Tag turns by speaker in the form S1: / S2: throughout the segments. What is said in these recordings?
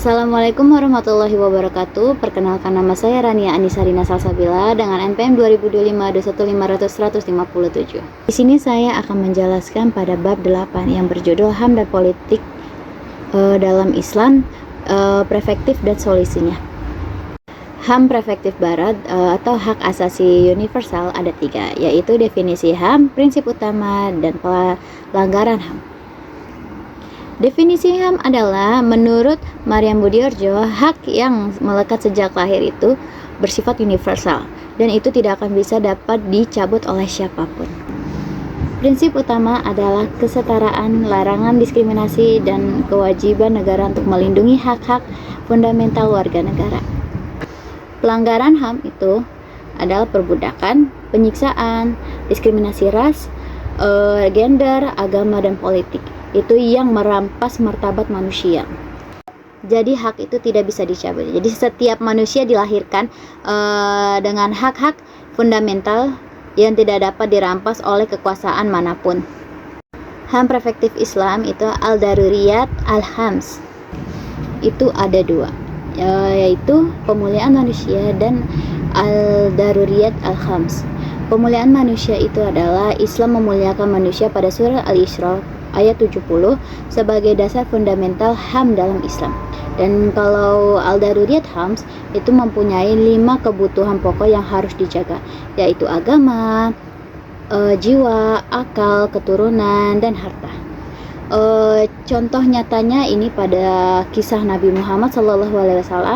S1: Assalamualaikum warahmatullahi wabarakatuh. Perkenalkan, nama saya Rania Anisarina Salsabila dengan NPM 2025-2151157. Di sini saya akan menjelaskan pada bab 8 yang berjudul HAM dan Politik dalam Islam, Perspektif dan Solusinya. HAM Perspektif Barat atau hak asasi universal ada 3, yaitu definisi HAM, prinsip utama, dan pelanggaran HAM. Definisi HAM adalah, menurut Mariam Budiarjo, hak yang melekat sejak lahir itu bersifat universal dan itu tidak akan bisa dapat dicabut oleh siapapun. Prinsip utama adalah kesetaraan, larangan diskriminasi, dan kewajiban negara untuk melindungi hak-hak fundamental warga negara. Pelanggaran HAM itu adalah perbudakan, penyiksaan, diskriminasi ras, gender, agama, dan politik. Itu yang merampas martabat manusia. Jadi hak itu tidak bisa dicabut. Jadi setiap manusia dilahirkan dengan hak-hak fundamental yang tidak dapat dirampas oleh kekuasaan manapun. HAM perspektif Islam itu al-daruriyat al-hams. Itu ada 2, yaitu pemuliaan manusia dan al-daruriyat al-hams. Pemuliaan manusia itu adalah Islam memuliakan manusia pada surah Al-Isra ayat 70 sebagai dasar fundamental HAM dalam Islam. Dan kalau al-daruriyat HAMS itu mempunyai 5 kebutuhan pokok yang harus dijaga, yaitu agama, jiwa, akal, keturunan, dan harta. Contoh nyatanya ini pada kisah Nabi Muhammad SAW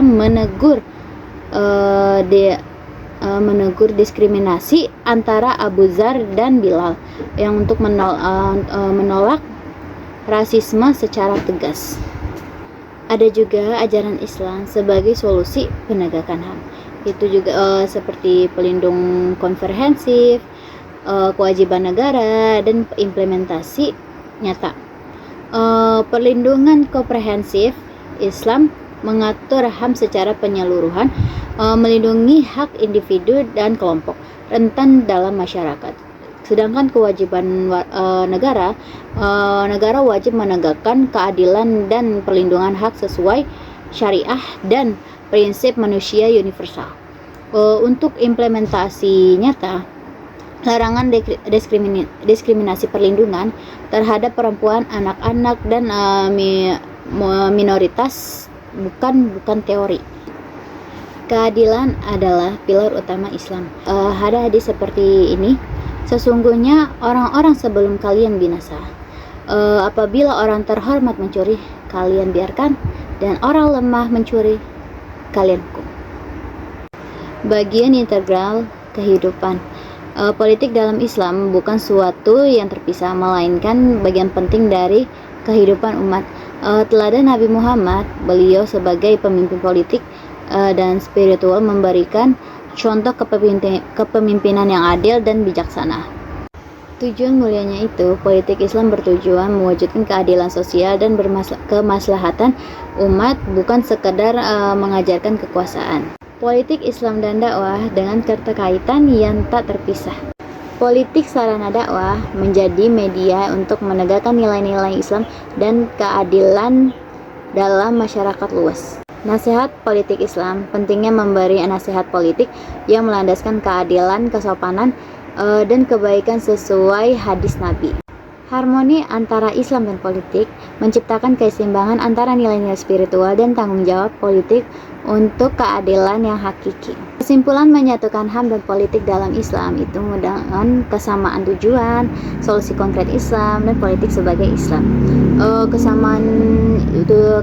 S1: menegur diskriminasi antara Abu Dzar dan Bilal yang untuk menolak rasisme secara tegas. Ada juga ajaran Islam sebagai solusi penegakan HAM. Itu juga seperti pelindung komprehensif, kewajiban negara, dan implementasi nyata. Perlindungan komprehensif Islam mengatur HAM secara penyeluruhan, melindungi hak individu dan kelompok rentan dalam masyarakat. Sedangkan kewajiban negara wajib menegakkan keadilan dan perlindungan hak sesuai syariah dan prinsip manusia universal. Untuk implementasi nyata, larangan diskriminasi perlindungan terhadap perempuan, anak-anak, dan minoritas bukan teori. Keadilan adalah pilar utama Islam. Ada hadis seperti ini: sesungguhnya orang-orang sebelum kalian binasa. Apabila orang terhormat mencuri, kalian biarkan, dan orang lemah mencuri, kalian hukum. Bagian integral kehidupan. Politik dalam Islam bukan suatu yang terpisah, melainkan bagian penting dari kehidupan umat. Teladan Nabi Muhammad, beliau sebagai pemimpin politik dan spiritual memberikan contoh kepemimpinan yang adil dan bijaksana. Tujuan mulianya itu, politik Islam bertujuan mewujudkan keadilan sosial dan kemaslahatan umat, bukan sekedar mengajarkan kekuasaan. Politik Islam dan dakwah dengan keterkaitan yang tak terpisah. Politik sarana dakwah menjadi media untuk menegakkan nilai-nilai Islam dan keadilan dalam masyarakat luas. Nasihat politik Islam, pentingnya memberi nasihat politik yang melandaskan keadilan, kesopanan, dan kebaikan sesuai hadis Nabi. Harmoni antara Islam dan politik menciptakan keseimbangan antara nilai-nilai spiritual dan tanggung jawab politik untuk keadilan yang hakiki. Kesimpulan, menyatukan HAM dan politik dalam Islam itu dengan kesamaan tujuan, solusi konkret Islam, dan politik sebagai Islam.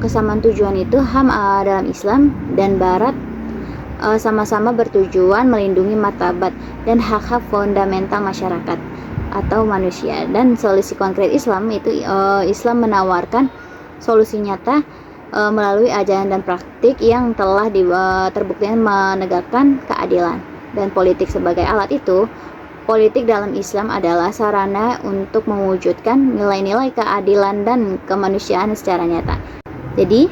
S1: Kesamaan tujuan itu HAM dalam Islam dan Barat sama-sama bertujuan melindungi martabat dan hak-hak fundamental masyarakat atau manusia. Dan solusi konkret Islam itu Islam menawarkan solusi nyata melalui ajaran dan praktik yang telah terbukti menegakkan keadilan. Dan politik sebagai alat itu, politik dalam Islam adalah sarana untuk mewujudkan nilai-nilai keadilan dan kemanusiaan secara nyata. Jadi,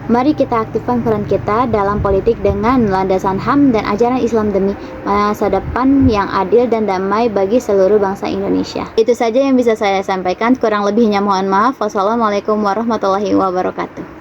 S1: mari kita aktifkan peran kita dalam politik dengan landasan HAM dan ajaran Islam demi masa depan yang adil dan damai bagi seluruh bangsa Indonesia. Itu saja yang bisa saya sampaikan, kurang lebihnya mohon maaf. Wassalamualaikum warahmatullahi wabarakatuh.